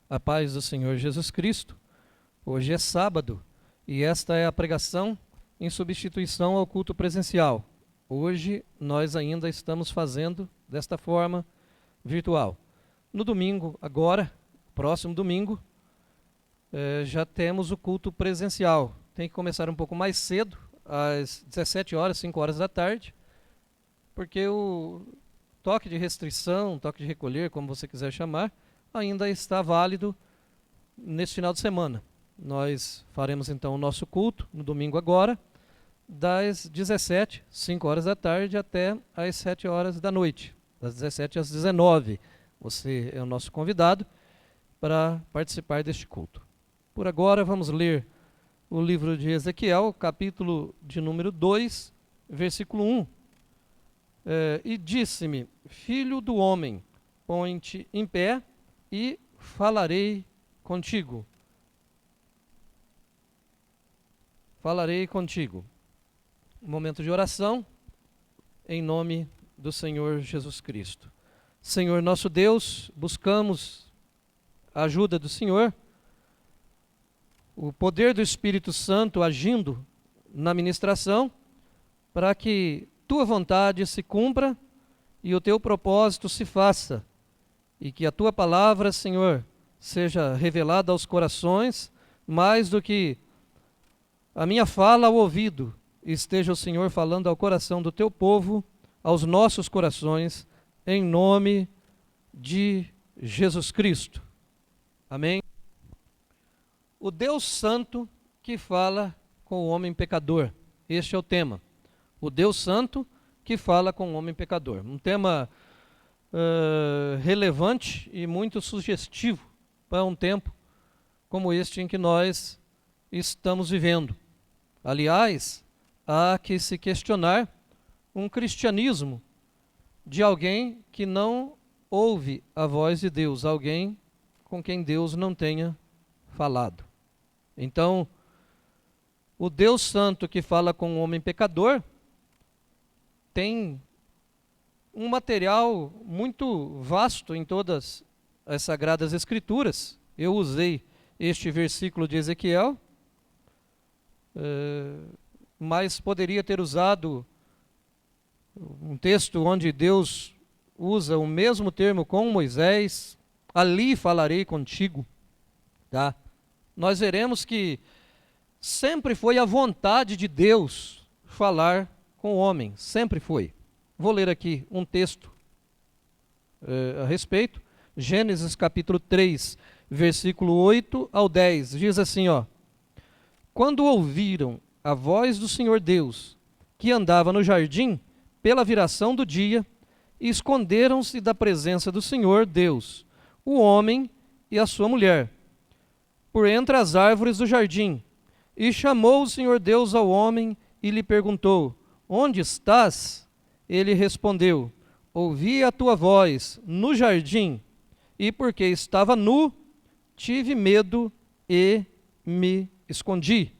A paz do Senhor Jesus Cristo. Hoje é sábado e esta é a pregação em substituição ao culto presencial. Hoje nós ainda estamos fazendo desta forma virtual. No domingo, agora, próximo domingo, já temos o culto presencial. Tem que começar um pouco mais cedo, às 17 horas, 5 horas da tarde, porque o toque de restrição, toque de recolher, como você quiser chamar, ainda está válido nesse final de semana. Nós faremos então o nosso culto no domingo agora, das 17, 5 horas da tarde, até às 7 horas da noite, das 17 às 19. Você é o nosso convidado para participar deste culto. Por agora vamos ler o livro de Ezequiel, capítulo de número 2, versículo 1. E disse-me: filho do homem, põe-te em pé e falarei contigo. Falarei contigo. Um momento de oração, em nome do Senhor Jesus Cristo. Senhor nosso Deus, buscamos a ajuda do Senhor, o poder do Espírito Santo agindo na ministração, para que tua vontade se cumpra e o teu propósito se faça, e que a tua palavra, Senhor, seja revelada aos corações, mais do que a minha fala ao ouvido, esteja o Senhor falando ao coração do teu povo, aos nossos corações, em nome de Jesus Cristo. Amém? O Deus Santo que fala com o homem pecador. Este é o tema. O Deus Santo que fala com o homem pecador. Um tema relevante e muito sugestivo para um tempo como este em que nós estamos vivendo. Aliás, há que se questionar um cristianismo de alguém que não ouve a voz de Deus, alguém com quem Deus não tenha falado. Então, o Deus Santo que fala com o homem pecador tem um material muito vasto em todas as Sagradas Escrituras. Eu usei este versículo de Ezequiel, mas poderia ter usado um texto onde Deus usa o mesmo termo com Moisés: ali falarei contigo. Tá? Nós veremos que sempre foi a vontade de Deus falar com o homem, sempre foi. Vou ler aqui um texto a respeito. Gênesis capítulo 3, versículo 8 ao 10, diz assim, ó: quando ouviram a voz do Senhor Deus, que andava no jardim pela viração do dia, esconderam-se da presença do Senhor Deus, o homem e a sua mulher, por entre as árvores do jardim. E chamou o Senhor Deus ao homem e lhe perguntou: onde estás? Ele respondeu: ouvi a tua voz no jardim, e porque estava nu, tive medo e me escondi.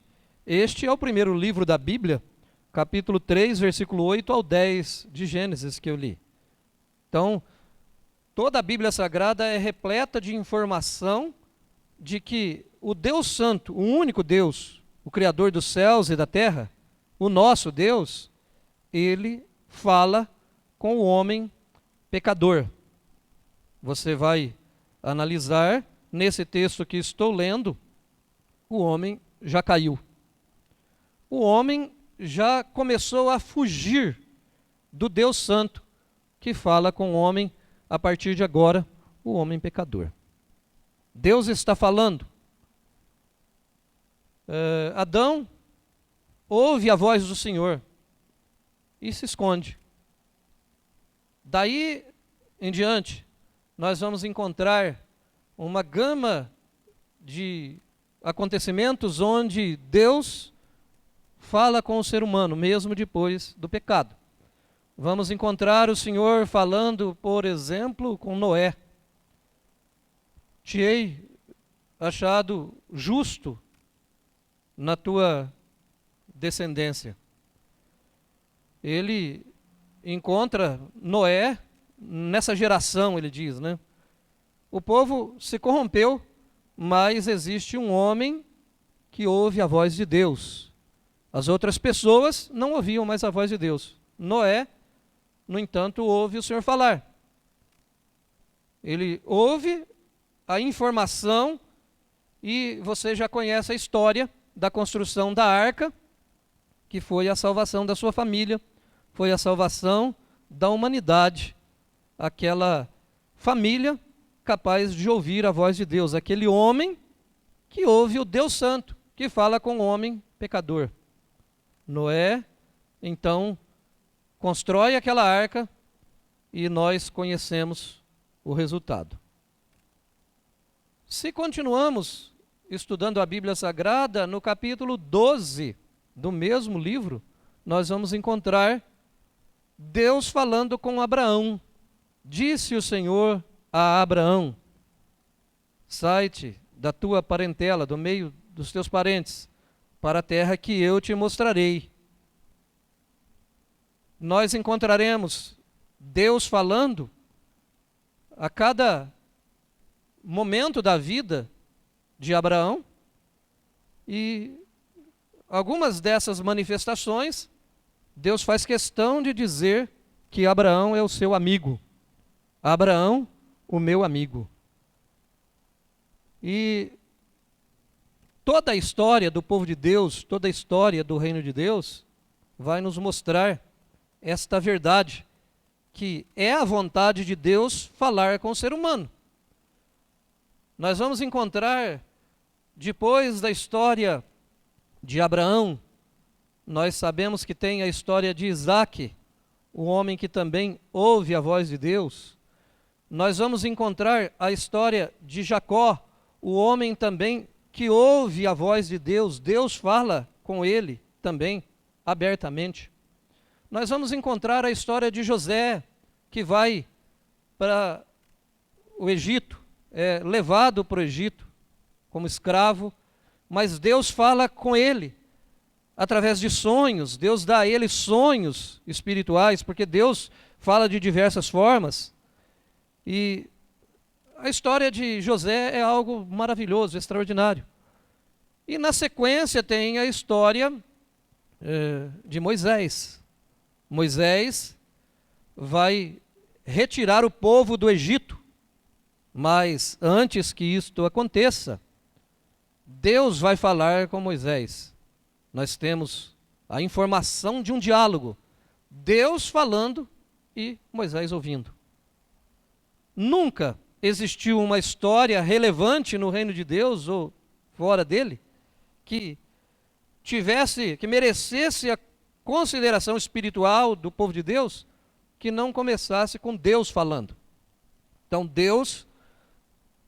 Este é o primeiro livro da Bíblia, capítulo 3, versículo 8 ao 10 de Gênesis que eu li. Então, toda a Bíblia Sagrada é repleta de informação de que o Deus Santo, o único Deus, o Criador dos céus e da terra, o nosso Deus, ele fala com o homem pecador. Você vai analisar nesse texto que estou lendo, o homem já caiu. O homem já começou a fugir do Deus Santo que fala com o homem a partir de agora, o homem pecador. Deus está falando. Adão ouve a voz do Senhor e se esconde. Daí em diante, nós vamos encontrar uma gama de acontecimentos onde Deus fala com o ser humano, mesmo depois do pecado. Vamos encontrar o Senhor falando, por exemplo, com Noé. Te-ei achado justo na tua descendência. Ele encontra Noé nessa geração, ele diz, né? O povo se corrompeu mas existe um homem que ouve a voz de Deus. As outras pessoas não ouviam mais a voz de Deus. Noé, no entanto, ouve o Senhor falar. Ele ouve a informação e você já conhece a história da construção da arca, que foi a salvação da sua família, foi a salvação da humanidade. Aquela família capaz de ouvir a voz de Deus, aquele homem que ouve o Deus Santo, que fala com o homem pecador. Noé, então, constrói aquela arca e nós conhecemos o resultado. Se continuamos estudando a Bíblia Sagrada, no capítulo 12 do mesmo livro, nós vamos encontrar Deus falando com Abraão. Disse o Senhor a Abraão: sai-te da tua parentela, do meio dos teus parentes, para a terra que eu te mostrarei. Nós encontraremos Deus falando a cada momento da vida de Abraão, e algumas dessas manifestações, Deus faz questão de dizer que Abraão é o seu amigo. Abraão, o meu amigo. E toda a história do povo de Deus, toda a história do reino de Deus, vai nos mostrar esta verdade, que é a vontade de Deus falar com o ser humano. Nós vamos encontrar, depois da história de Abraão, nós sabemos que tem a história de Isaque, o homem que também ouve a voz de Deus. Nós vamos encontrar a história de Jacó, o homem também que ouve a voz de Deus. Deus fala com ele também, abertamente. Nós vamos encontrar a história de José, que vai para o Egito, é levado para o Egito como escravo, mas Deus fala com ele através de sonhos. Deus dá a ele sonhos espirituais, porque Deus fala de diversas formas. E a história de José é algo maravilhoso, extraordinário. E na sequência tem a história de Moisés. Moisés vai retirar o povo do Egito, mas antes que isto aconteça, Deus vai falar com Moisés. Nós temos a informação de um diálogo, Deus falando e Moisés ouvindo. Nunca existiu uma história relevante no reino de Deus ou fora dele que merecesse a consideração espiritual do povo de Deus, que não começasse com Deus falando. Então Deus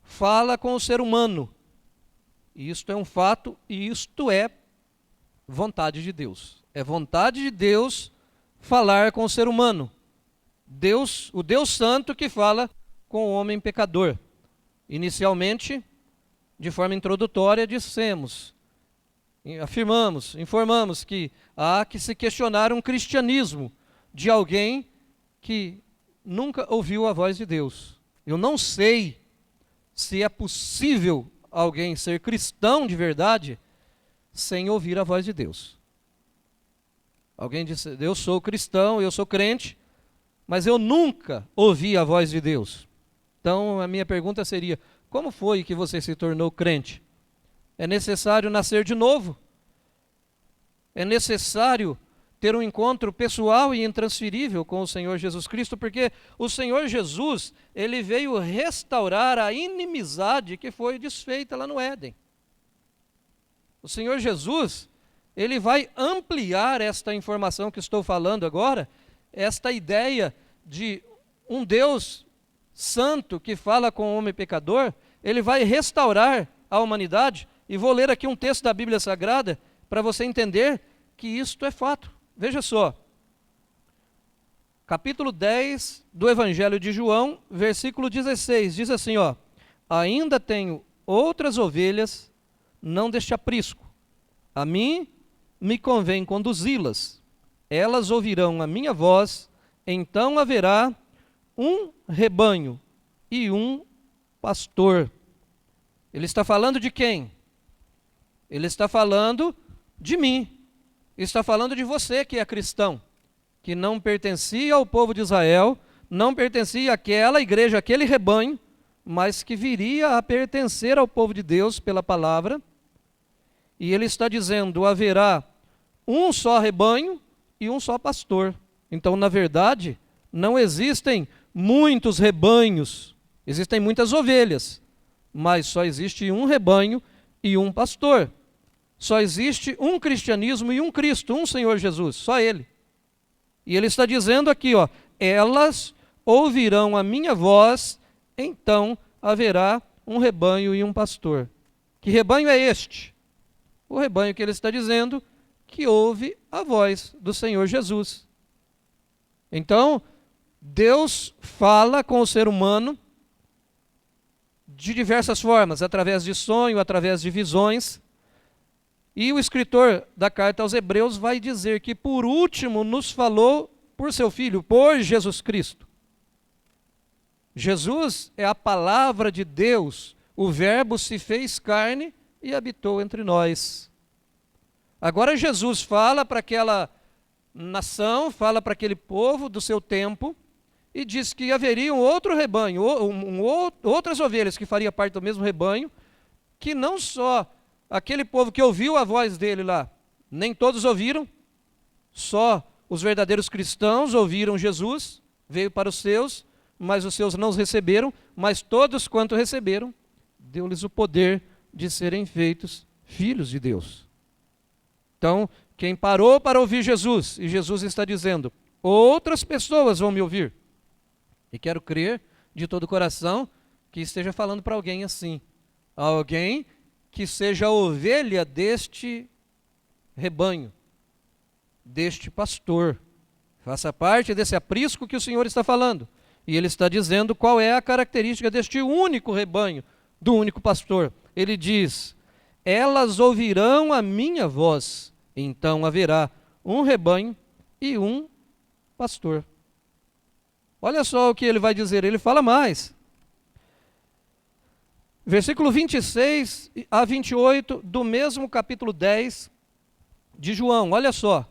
fala com o ser humano. E isto é um fato, e isto é vontade de Deus. É vontade de Deus falar com o ser humano. Deus, o Deus Santo que fala com o homem pecador. Inicialmente, de forma introdutória, afirmamos, informamos que há que se questionar um cristianismo de alguém que nunca ouviu a voz de Deus. Eu não sei se é possível alguém ser cristão de verdade sem ouvir a voz de Deus. Alguém disse: eu sou cristão, eu sou crente, mas eu nunca ouvi a voz de Deus. Então a minha pergunta seria: como foi que você se tornou crente? É necessário nascer de novo? É necessário ter um encontro pessoal e intransferível com o Senhor Jesus Cristo, porque o Senhor Jesus, ele veio restaurar a inimizade que foi desfeita lá no Éden. O Senhor Jesus, ele vai ampliar esta informação que estou falando agora, esta ideia de um Deus santo que fala com o homem pecador. Ele vai restaurar a humanidade. E vou ler aqui um texto da Bíblia Sagrada para você entender que isto é fato. Veja só, capítulo 10 do Evangelho de João, versículo 16, diz assim, ó: ainda tenho outras ovelhas, não deste aprisco. A mim me convém conduzi-las. Elas ouvirão a minha voz, então haverá um rebanho e um pastor. Ele está falando de quem? Ele está falando de mim. Está falando de você que é cristão, que não pertencia ao povo de Israel, não pertencia àquela igreja, àquele rebanho, mas que viria a pertencer ao povo de Deus pela palavra. E ele está dizendo, haverá um só rebanho e um só pastor. Então, na verdade, não existem muitos rebanhos, existem muitas ovelhas, mas só existe um rebanho e um pastor. Só existe um cristianismo e um Cristo, um Senhor Jesus, só Ele. E Ele está dizendo aqui, ó, elas ouvirão a minha voz, então haverá um rebanho e um pastor. Que rebanho é este? O rebanho que Ele está dizendo que ouve a voz do Senhor Jesus. Então, Deus fala com o ser humano de diversas formas, através de sonho, através de visões. E o escritor da carta aos Hebreus vai dizer que por último nos falou por seu Filho, por Jesus Cristo. Jesus é a palavra de Deus, o Verbo se fez carne e habitou entre nós. Agora Jesus fala para aquela nação, fala para aquele povo do seu tempo, e diz que haveria um outro rebanho, outras ovelhas que faria parte do mesmo rebanho, que não só aquele povo que ouviu a voz dele lá, nem todos ouviram, só os verdadeiros cristãos ouviram Jesus, veio para os seus, mas os seus não os receberam, mas todos quanto receberam, deu-lhes o poder de serem feitos filhos de Deus. Então, quem parou para ouvir Jesus, e Jesus está dizendo, outras pessoas vão me ouvir. E quero crer de todo o coração que esteja falando para alguém assim. Alguém que seja ovelha deste rebanho, deste pastor. Faça parte desse aprisco que o Senhor está falando. E Ele está dizendo qual é a característica deste único rebanho, do único pastor. Ele diz, elas ouvirão a minha voz, então haverá um rebanho e um pastor. Olha só o que ele vai dizer, ele fala mais. Versículo 26 a 28 do mesmo capítulo 10 de João, olha só.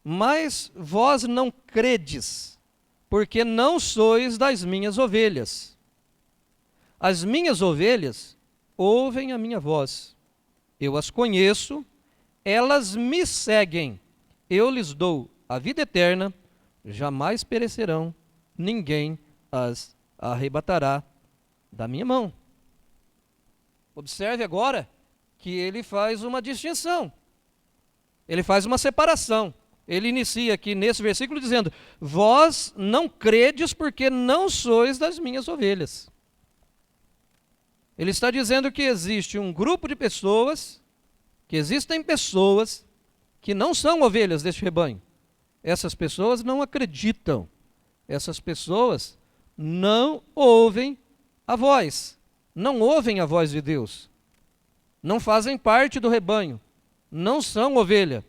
Mas vós não credes, porque não sois das minhas ovelhas. As minhas ovelhas ouvem a minha voz. Eu as conheço, elas me seguem. Eu lhes dou a vida eterna, jamais perecerão, ninguém as arrebatará da minha mão. Observe agora que ele faz uma distinção. Ele faz uma separação. Ele inicia aqui nesse versículo dizendo, vós não credes porque não sois das minhas ovelhas. Ele está dizendo que existe um grupo de pessoas, que existem pessoas que não são ovelhas deste rebanho. Essas pessoas não acreditam. Essas pessoas não ouvem a voz. Não ouvem a voz de Deus. Não fazem parte do rebanho. Não são ovelha.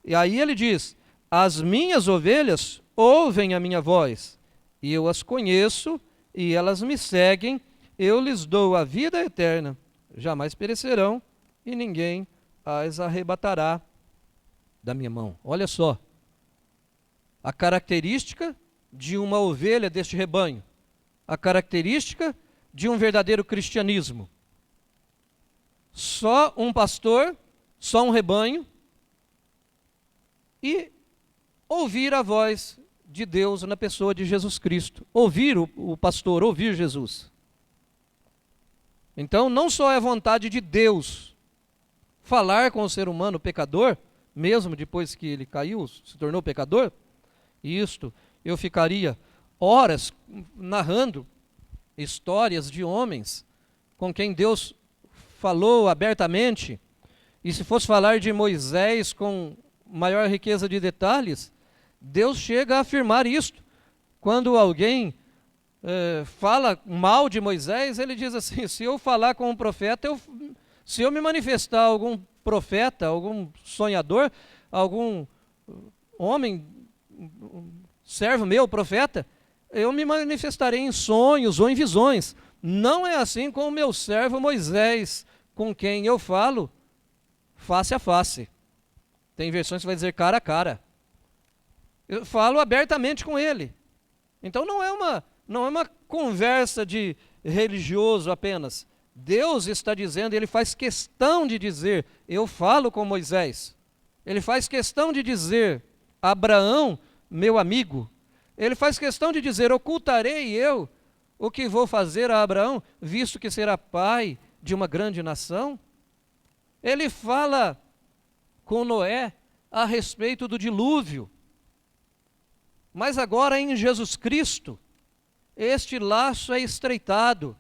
E aí ele diz, as minhas ovelhas ouvem a minha voz, e eu as conheço, e elas me seguem, eu lhes dou a vida eterna, jamais perecerão, e ninguém as arrebatará da minha mão. Olha só, a característica de uma ovelha deste rebanho, a característica de um verdadeiro cristianismo. Só um pastor, só um rebanho, e ouvir a voz de Deus na pessoa de Jesus Cristo. Ouvir o pastor, ouvir Jesus. Então, não só é vontade de Deus falar com o ser humano pecador, mesmo depois que ele caiu, se tornou pecador, e isto eu ficaria horas narrando histórias de homens com quem Deus falou abertamente, e se fosse falar de Moisés com maior riqueza de detalhes, Deus chega a afirmar isto. Quando alguém fala mal de Moisés, ele diz assim, se eu falar com um profeta, se eu me manifestar algum profeta, algum sonhador, algum homem, servo meu, profeta, eu me manifestarei em sonhos ou em visões, não é assim com o meu servo Moisés, com quem eu falo face a face. Tem versões que vai dizer cara a cara. Eu falo abertamente com ele. Então não é uma conversa de religioso apenas. Deus está dizendo, ele faz questão de dizer, eu falo com Moisés. Ele faz questão de dizer, Abraão, meu amigo. Ele faz questão de dizer, ocultarei eu o que vou fazer a Abraão, visto que será pai de uma grande nação? Ele fala com Noé a respeito do dilúvio. Mas agora em Jesus Cristo, este laço é estreitado.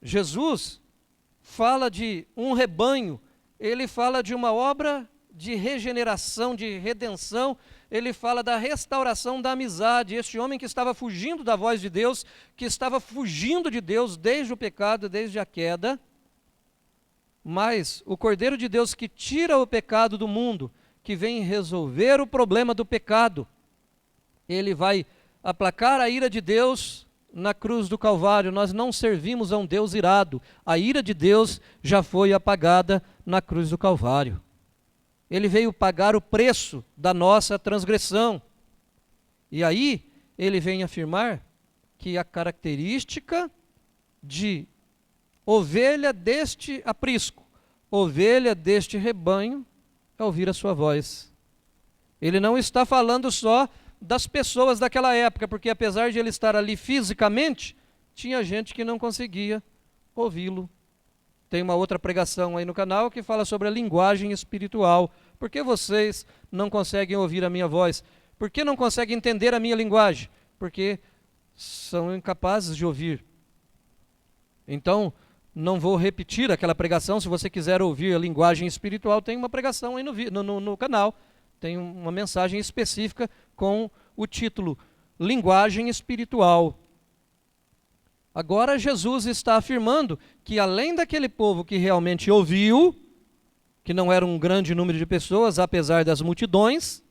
Jesus fala de um rebanho, ele fala de uma obra de regeneração, de redenção, ele fala da restauração da amizade. Este homem que estava fugindo da voz de Deus, que estava fugindo de Deus desde o pecado, desde a queda, mas o Cordeiro de Deus que tira o pecado do mundo, que vem resolver o problema do pecado, ele vai aplacar a ira de Deus na cruz do Calvário. Nós não servimos a um Deus irado. A ira de Deus já foi apagada na cruz do Calvário. Ele veio pagar o preço da nossa transgressão. E aí, ele vem afirmar que a característica de ovelha deste aprisco, ovelha deste rebanho, é ouvir a sua voz. Ele não está falando só das pessoas daquela época, porque apesar de ele estar ali fisicamente, tinha gente que não conseguia ouvi-lo. Tem uma outra pregação aí no canal que fala sobre a linguagem espiritual. Por que vocês não conseguem ouvir a minha voz? Por que não conseguem entender a minha linguagem? Porque são incapazes de ouvir. Então, não vou repetir aquela pregação. Se você quiser ouvir a linguagem espiritual, tem uma pregação aí no canal. Tem uma mensagem específica com o título Linguagem Espiritual. Agora Jesus está afirmando que além daquele povo que realmente ouviu, que não era um grande número de pessoas, apesar das multidões,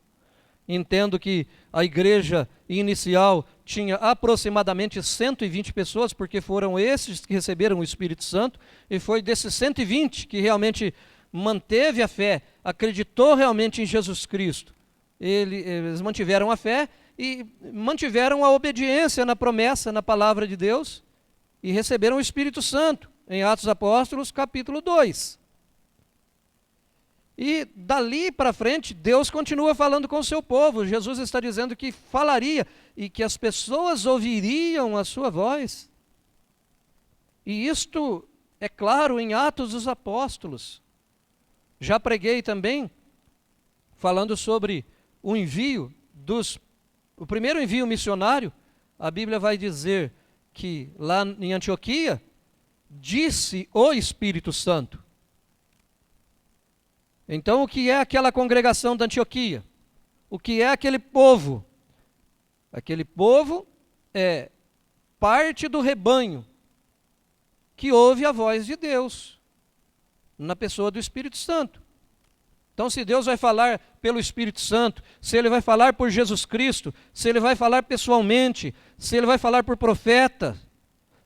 entendo que a igreja inicial tinha aproximadamente 120 pessoas, porque foram esses que receberam o Espírito Santo, e foi desses 120 que realmente manteve a fé, acreditou realmente em Jesus Cristo. Eles mantiveram a fé e mantiveram a obediência na promessa, na palavra de Deus, e receberam o Espírito Santo, em Atos dos Apóstolos, capítulo 2. E dali para frente, Deus continua falando com o seu povo. Jesus está dizendo que falaria e que as pessoas ouviriam a sua voz. E isto é claro em Atos dos Apóstolos. Já preguei também, falando sobre o envio o primeiro envio missionário. A Bíblia vai dizer que lá em Antioquia, disse o Espírito Santo. Então, o que é aquela congregação da Antioquia? O que é aquele povo? Aquele povo é parte do rebanho que ouve a voz de Deus, na pessoa do Espírito Santo. Então, se Deus vai falar pelo Espírito Santo, se Ele vai falar por Jesus Cristo, se Ele vai falar pessoalmente, se Ele vai falar por profeta,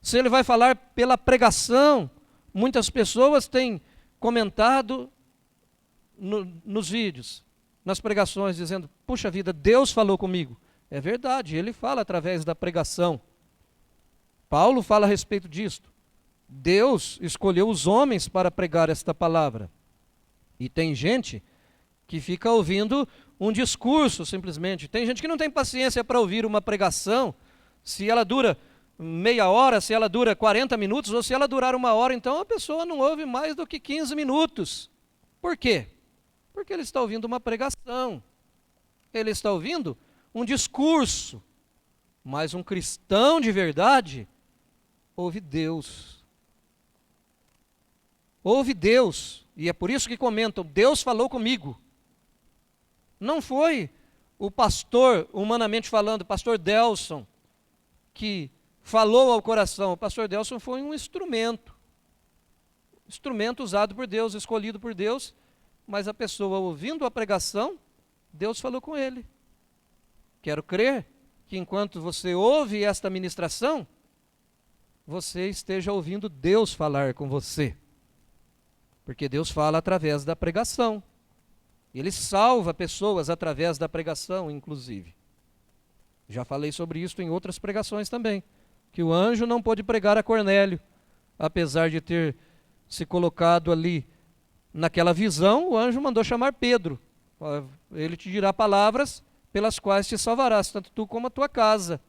se Ele vai falar pela pregação, muitas pessoas têm comentado nos vídeos, nas pregações, dizendo, puxa vida, Deus falou comigo. É verdade, Ele fala através da pregação. Paulo fala a respeito disto. Deus escolheu os homens para pregar esta palavra. E tem gente que fica ouvindo um discurso simplesmente. Tem gente que não tem paciência para ouvir uma pregação, se ela dura meia hora, se ela dura 40 minutos, ou se ela durar uma hora, então a pessoa não ouve mais do que 15 minutos. Por quê? Porque ele está ouvindo uma pregação. Ele está ouvindo um discurso. Mas um cristão de verdade ouve Deus. Ouve Deus. E é por isso que comentam, Deus falou comigo. Não foi o pastor, humanamente falando, o pastor Delson, que falou ao coração. O pastor Delson foi um instrumento usado por Deus, escolhido por Deus, mas a pessoa ouvindo a pregação, Deus falou com ele. Quero crer que enquanto você ouve esta ministração, você esteja ouvindo Deus falar com você. Porque Deus fala através da pregação. Ele salva pessoas através da pregação, inclusive. Já falei sobre isso em outras pregações também. Que o anjo não pôde pregar a Cornélio, apesar de ter se colocado ali naquela visão, o anjo mandou chamar Pedro. Ele te dirá palavras pelas quais te salvarás, tanto tu como a tua casa.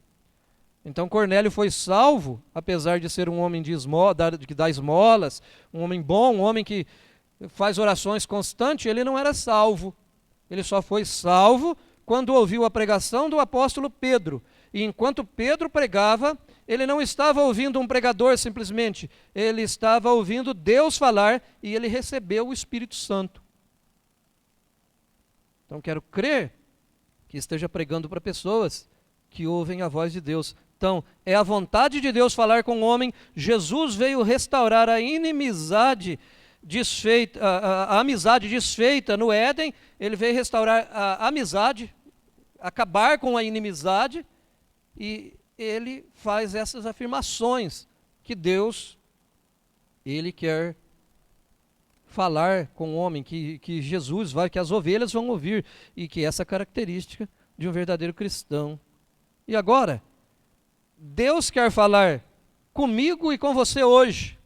Então Cornélio foi salvo, apesar de ser um homem que dá esmolas, um homem bom, um homem que faz orações constantes, ele não era salvo. Ele só foi salvo quando ouviu a pregação do apóstolo Pedro. E enquanto Pedro pregava, ele não estava ouvindo um pregador simplesmente, ele estava ouvindo Deus falar e ele recebeu o Espírito Santo. Então quero crer que esteja pregando para pessoas que ouvem a voz de Deus. Então, é a vontade de Deus falar com o homem. Jesus veio restaurar a inimizade desfeita, a amizade desfeita no Éden. Ele veio restaurar a amizade, acabar com a inimizade, e ele faz essas afirmações que Deus, ele quer falar com o homem, que Jesus vai, que as ovelhas vão ouvir, e que essa característica de um verdadeiro cristão. E agora, Deus quer falar comigo e com você hoje.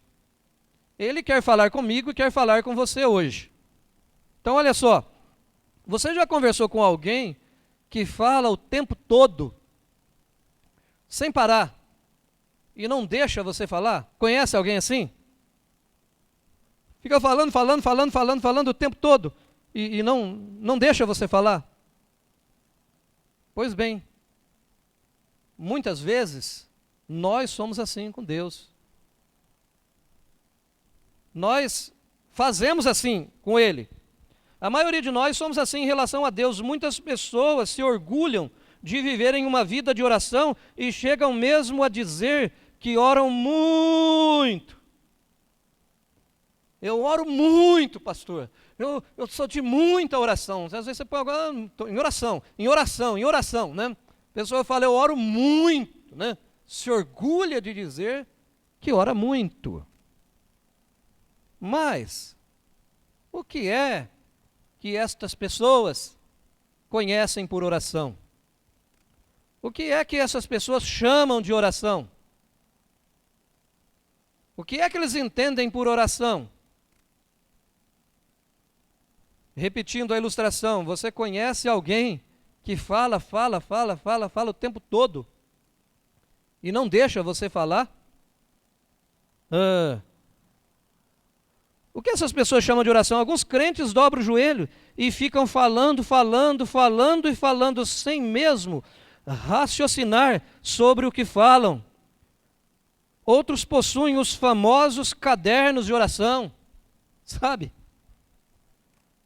Ele quer falar comigo e quer falar com você hoje. Então olha só, você já conversou com alguém que fala o tempo todo, sem parar, e não deixa você falar? Conhece alguém assim? Fica falando o tempo todo, e não deixa você falar? Pois bem, muitas vezes, nós somos assim com Deus. Nós fazemos assim com Ele. A maioria de nós somos assim em relação a Deus. Muitas pessoas se orgulham de viverem uma vida de oração e chegam mesmo a dizer que oram muito. Eu oro muito, pastor. Eu sou de muita oração. Às vezes você põe agora em oração, né? A pessoa fala, eu oro muito, né? Se orgulha de dizer que ora muito. Mas, o que é que estas pessoas conhecem por oração? O que é que essas pessoas chamam de oração? O que é que eles entendem por oração? Repetindo a ilustração, você conhece alguém que fala o tempo todo e não deixa você falar? O que essas pessoas chamam de oração? Alguns crentes dobram o joelho e ficam falando sem mesmo raciocinar sobre o que falam. Outros possuem os famosos cadernos de oração, sabe?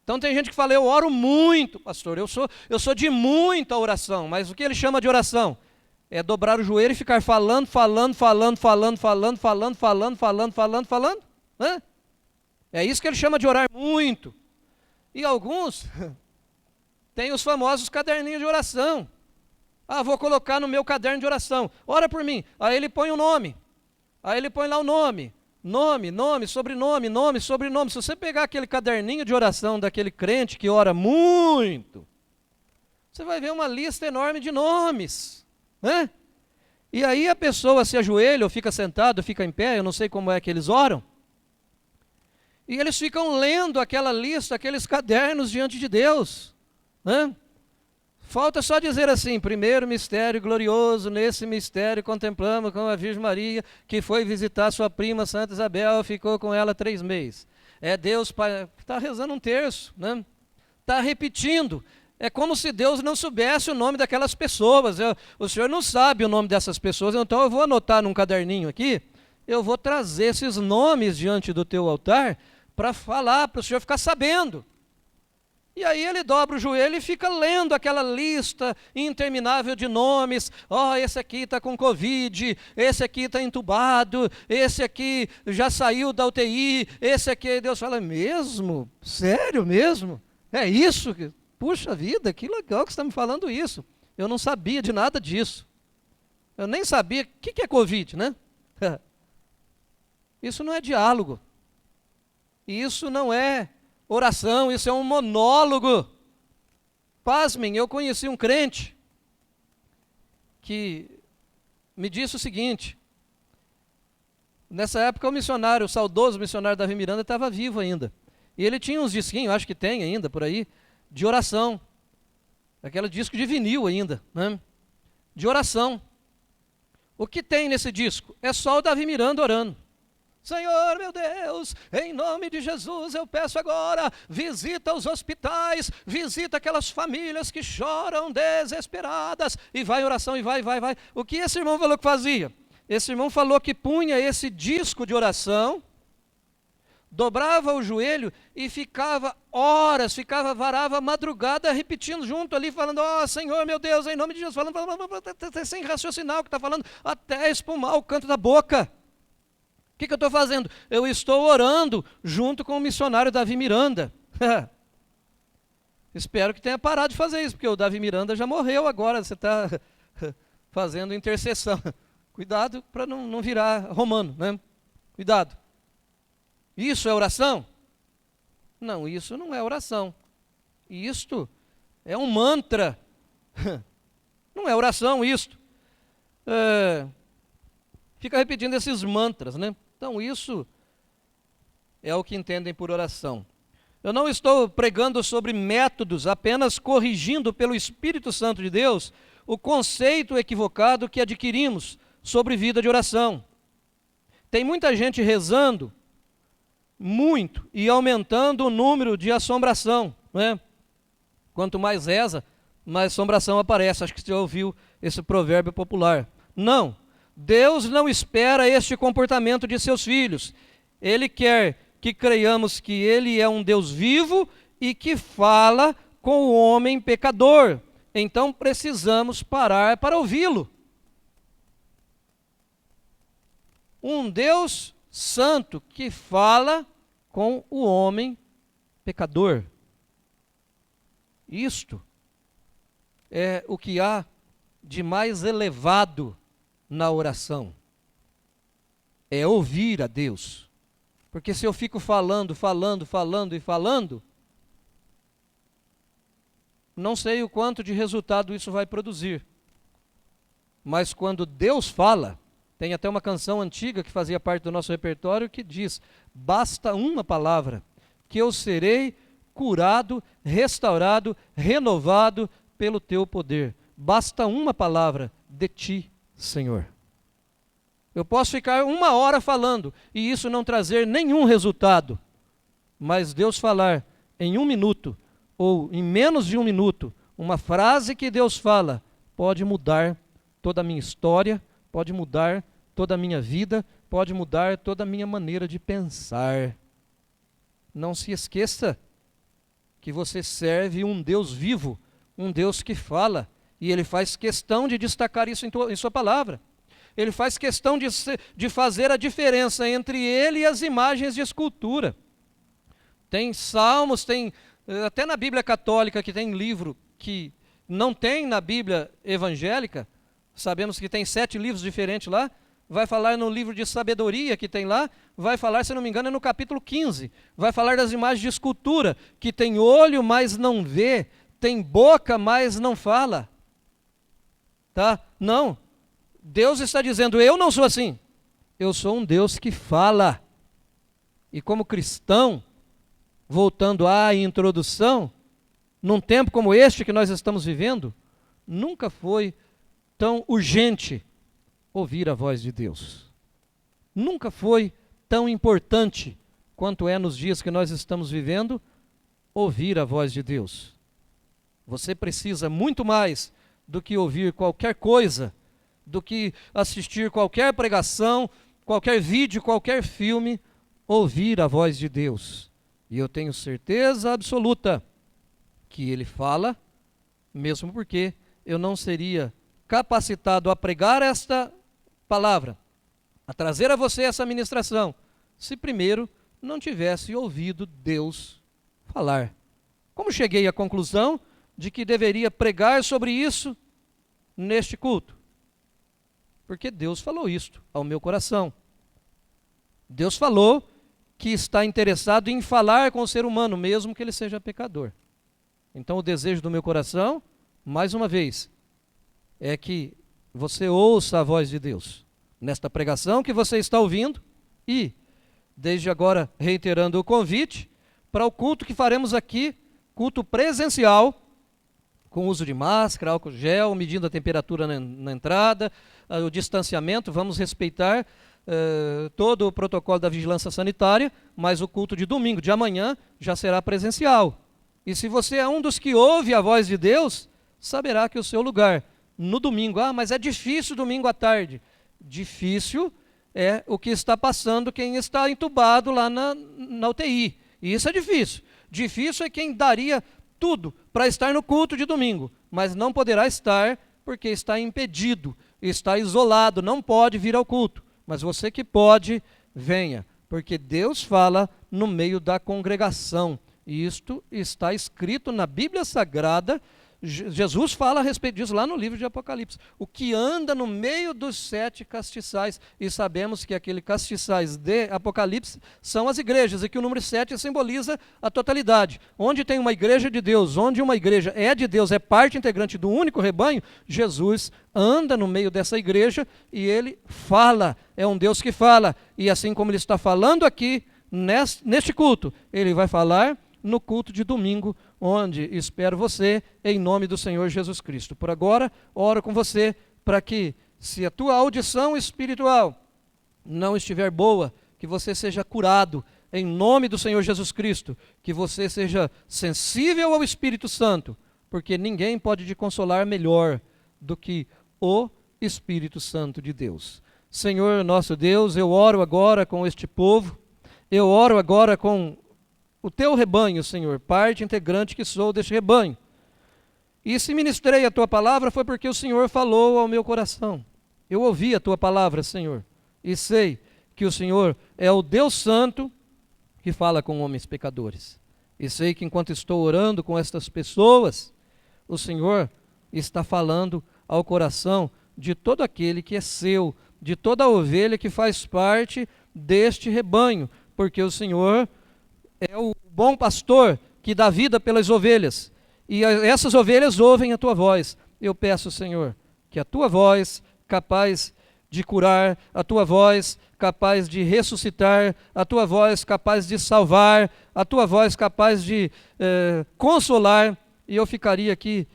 Então tem gente que fala, eu oro muito, pastor, eu sou de muita oração, mas o que ele chama de oração? É dobrar o joelho e ficar falando, né? É isso que ele chama de orar muito. E alguns têm os famosos caderninhos de oração. Vou colocar no meu caderno de oração, ora por mim. Aí ele põe o nome, aí ele põe lá o nome, sobrenome. Se você pegar aquele caderninho de oração daquele crente que ora muito, você vai ver uma lista enorme de nomes, né? E aí a pessoa se ajoelha, ou fica sentado, fica em pé, eu não sei como é que eles oram, e eles ficam lendo aquela lista, aqueles cadernos diante de Deus, né? Falta só dizer assim, primeiro mistério glorioso, nesse mistério contemplamos com a Virgem Maria, que foi visitar sua prima Santa Isabel, ficou com ela 3 meses. É Deus, está rezando um terço, né? Está repetindo. É como se Deus não soubesse o nome daquelas pessoas. O Senhor não sabe o nome dessas pessoas, então eu vou anotar num caderninho aqui, eu vou trazer esses nomes diante do teu altar para falar, para o Senhor ficar sabendo. E aí ele dobra o joelho e fica lendo aquela lista interminável de nomes. Esse aqui está com Covid, esse aqui está entubado, esse aqui já saiu da UTI, esse aqui, Deus fala, mesmo? Sério mesmo? É isso? Puxa vida, que legal que você está me falando isso. Eu não sabia de nada disso. Eu nem sabia, o que é Covid, né? Isso não é diálogo. Isso não é oração, isso é um monólogo. Pasmem, eu conheci um crente que me disse o seguinte: nessa época o saudoso missionário Davi Miranda estava vivo ainda. E ele tinha uns disquinhos, acho que tem ainda por aí, de oração. Aquele disco de vinil ainda, né? De oração. O que tem nesse disco? É só o Davi Miranda orando. Senhor, meu Deus, em nome de Jesus eu peço agora, visita os hospitais, visita aquelas famílias que choram desesperadas, e vai em oração, e vai. O que esse irmão falou que fazia? Esse irmão falou que punha esse disco de oração, dobrava o joelho e ficava horas, varava a madrugada repetindo junto ali, falando: ó Senhor, meu Deus, em nome de Jesus, falando, sem raciocinar o que está falando, até espumar o canto da boca. O que eu estou fazendo? Eu estou orando junto com o missionário Davi Miranda. Espero que tenha parado de fazer isso, porque o Davi Miranda já morreu agora, você está fazendo intercessão. Cuidado para não virar romano, né? Cuidado. Isso é oração? Não, isso não é oração. Isto é um mantra. Não é oração isto. Fica repetindo esses mantras, né? Então isso é o que entendem por oração. Eu não estou pregando sobre métodos, apenas corrigindo pelo Espírito Santo de Deus o conceito equivocado que adquirimos sobre vida de oração. Tem muita gente rezando muito e aumentando o número de assombração, né? Quanto mais reza, mais assombração aparece. Acho que você já ouviu esse provérbio popular. Não, Deus não espera este comportamento de seus filhos. Ele quer que creiamos que Ele é um Deus vivo e que fala com o homem pecador. Então precisamos parar para ouvi-lo. Um Deus santo que fala com o homem pecador. Isto é o que há de mais elevado na oração. É ouvir a Deus. Porque se eu fico falando, não sei o quanto de resultado isso vai produzir. Mas quando Deus fala, tem até uma canção antiga que fazia parte do nosso repertório que diz: basta uma palavra, que eu serei curado, restaurado, renovado pelo teu poder. Basta uma palavra de ti, Senhor. Eu posso ficar 1 hora falando e isso não trazer nenhum resultado. Mas Deus falar em 1 minuto ou em menos de 1 minuto, uma frase que Deus fala, pode mudar toda a minha história, pode mudar toda a minha vida, pode mudar toda a minha maneira de pensar. Não se esqueça que você serve um Deus vivo, um Deus que fala, e Ele faz questão de destacar isso em sua palavra. Ele faz questão de fazer a diferença entre Ele e as imagens de escultura. Tem salmos, tem até na Bíblia católica, que tem livro que não tem na Bíblia evangélica. Sabemos que tem 7 livros diferentes lá. Vai falar no livro de sabedoria que tem lá, vai falar, se não me engano, é no capítulo 15, vai falar das imagens de escultura, que tem olho, mas não vê, tem boca, mas não fala. Tá? Não. Deus está dizendo: eu não sou assim. Eu sou um Deus que fala. E como cristão, voltando à introdução, num tempo como este que nós estamos vivendo, nunca foi tão urgente ouvir a voz de Deus. Nunca foi tão importante quanto é nos dias que nós estamos vivendo, ouvir a voz de Deus. Você precisa muito mais do que ouvir qualquer coisa, do que assistir qualquer pregação, qualquer vídeo, qualquer filme, ouvir a voz de Deus. E eu tenho certeza absoluta que Ele fala, mesmo porque eu não seria capacitado a pregar esta palavra, a trazer a você essa ministração, se primeiro não tivesse ouvido Deus falar. Como cheguei à conclusão de que deveria pregar sobre isso neste culto? Porque Deus falou isto ao meu coração. Deus falou que está interessado em falar com o ser humano, mesmo que ele seja pecador. Então o desejo do meu coração, mais uma vez, é que você ouça a voz de Deus nesta pregação que você está ouvindo e, desde agora, reiterando o convite para o culto que faremos aqui, culto presencial, com uso de máscara, álcool gel, medindo a temperatura na entrada, o distanciamento, vamos respeitar todo o protocolo da vigilância sanitária, mas o culto de domingo, de amanhã, já será presencial. E se você é um dos que ouve a voz de Deus, saberá que o seu lugar no domingo, mas é difícil domingo à tarde. Difícil é o que está passando quem está entubado lá na UTI. E isso é difícil. Difícil é quem daria tudo para estar no culto de domingo, mas não poderá estar porque está impedido, está isolado, não pode vir ao culto. Mas você que pode, venha, porque Deus fala no meio da congregação. E isto está escrito na Bíblia Sagrada. Jesus fala a respeito disso lá no livro de Apocalipse. O que anda no meio dos 7 castiçais. E sabemos que aquele castiçais de Apocalipse são as igrejas, e que o número 7 simboliza a totalidade. Onde tem uma igreja de Deus, onde uma igreja é de Deus, é parte integrante do único rebanho, Jesus anda no meio dessa igreja e ele fala. É um Deus que fala. E assim como ele está falando aqui, neste culto, ele vai falar no culto de domingo, onde espero você em nome do Senhor Jesus Cristo. Por agora, oro com você para que, se a tua audição espiritual não estiver boa, que você seja curado em nome do Senhor Jesus Cristo, que você seja sensível ao Espírito Santo, porque ninguém pode te consolar melhor do que o Espírito Santo de Deus. Senhor nosso Deus, eu oro agora com este povo, eu oro agora com o teu rebanho, Senhor, parte integrante que sou deste rebanho. E se ministrei a tua palavra foi porque o Senhor falou ao meu coração. Eu ouvi a tua palavra, Senhor, e sei que o Senhor é o Deus Santo que fala com homens pecadores. E sei que enquanto estou orando com estas pessoas, o Senhor está falando ao coração de todo aquele que é seu, de toda a ovelha que faz parte deste rebanho, porque o Senhor é o bom pastor que dá vida pelas ovelhas, e essas ovelhas ouvem a tua voz. Eu peço, Senhor, que a tua voz, capaz de curar, a tua voz capaz de ressuscitar, a tua voz capaz de salvar, a tua voz capaz de consolar, e eu ficaria aqui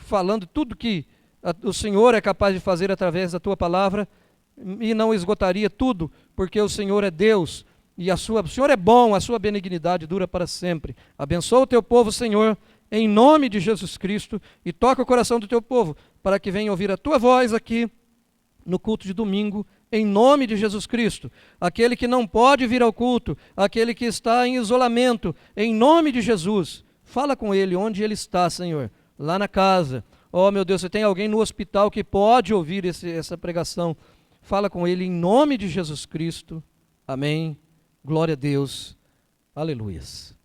falando tudo que o Senhor é capaz de fazer através da tua palavra, e não esgotaria tudo, porque o Senhor é Deus, e o Senhor é bom, a sua benignidade dura para sempre. Abençoa o teu povo, Senhor, em nome de Jesus Cristo, e toca o coração do teu povo, para que venha ouvir a tua voz aqui no culto de domingo, em nome de Jesus Cristo. Aquele que não pode vir ao culto, aquele que está em isolamento, em nome de Jesus, fala com ele onde ele está, Senhor, lá na casa. Oh, meu Deus, se tem alguém no hospital que pode ouvir essa pregação, fala com ele em nome de Jesus Cristo. Amém. Glória a Deus. Aleluias.